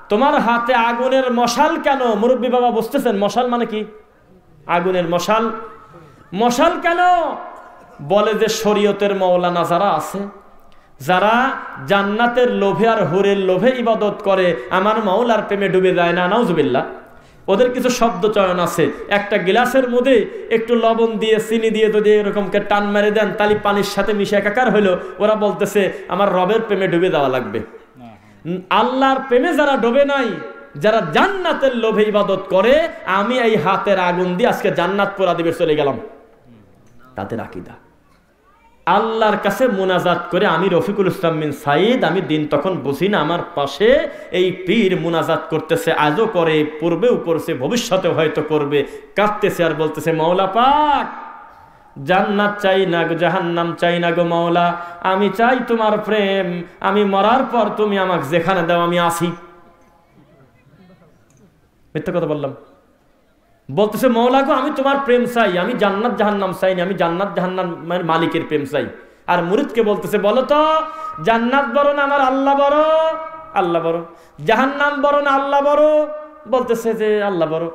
তোমার হাতে আগুনের মশাল কেন? মুরব্বী বাবা বুঝতেছেন মশাল মানে কি? আগুনের মশাল। মশাল কেন? বলে যে শরীয়তের মৌলানা যারা আছে, যারা জান্নাতের লোভে আর হুরের লোভে ইবাদত করে, আমার মাওলার প্রেমে ডুবে যায় না, নাউজুবিল্লাহ। ওদের কিছু শব্দ চয়ন আছে। একটা গ্লাসের মধ্যে একটু লবণ দিয়ে চিনি দিয়ে যদি এরকমকে টান মেরে দেন, তাহলে পানির সাথে মিশে একাকার হইলো। ওরা বলতেছে আমার রবের প্রেমে ডুবে দেওয়া লাগবে। আল্লাহর প্রেমে যারা ডুবে নাই, যারা জান্নাতের লোভে ইবাদত করে, আমি এই হাতের আগুন দিয়ে আজকে জান্নাত পোড়া দিবে চলে গেলাম, তাদের আকীদা। আল্লাহর কাছে মুনাজাত করে, আমি রফিকুল ইসলাম বিন সাইদ, আমি দিন তখন বুঝি না, আমার পাশে এই পীর মুনাজাত করতেছে, আজও করে, পূর্বেও করছে, ভবিষ্যতে হয়তো করবে, কাঁদতেছে আর বলতেছে মাওলা পাক, জান্নাত চাই না গো, জাহান্নাম চাই না গো মাওলা, আমি চাই তোমার প্রেম, আমি মরার পর তুমি আমাকে যেখানে দাও আমি আসি। মিথ্যা কথা বললাম? বলতেছে মাওলা গো, আমি তোমার প্রেম চাই, আমি জান্নাত জাহান্নাম চাই না, আমি জান্নাত জাহান্নামের মালিকের প্রেম চাই। আর মুরিদকে বলতেছে বলো তো, জান্নাত বড় না আমার আল্লাহ বড়? আল্লাহ বড়। জাহান্নাম বড় না আল্লাহ বড়? বলতেছে যে আল্লাহ বড়।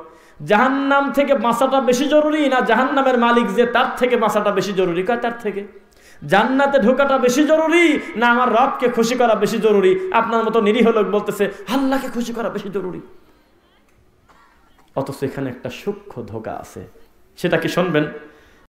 জাহান্নাম থেকে বাঁচাটা বেশি জরুরি না জাহান্নামের মালিক যে তার থেকে বাঁচাটা বেশি জরুরি? কয় তার থেকে। জান্নাতে ঢোকাটা বেশি জরুরি না আমার রবকে খুশি করা বেশি জরুরি? আপনার মতো নিরীহ লোক বলতেছে আল্লাহকে খুশি করা বেশি জরুরি। অথচ এখানে একটা সূক্ষ্ম ধোঁকা আছে, সেটা কি শুনবেন?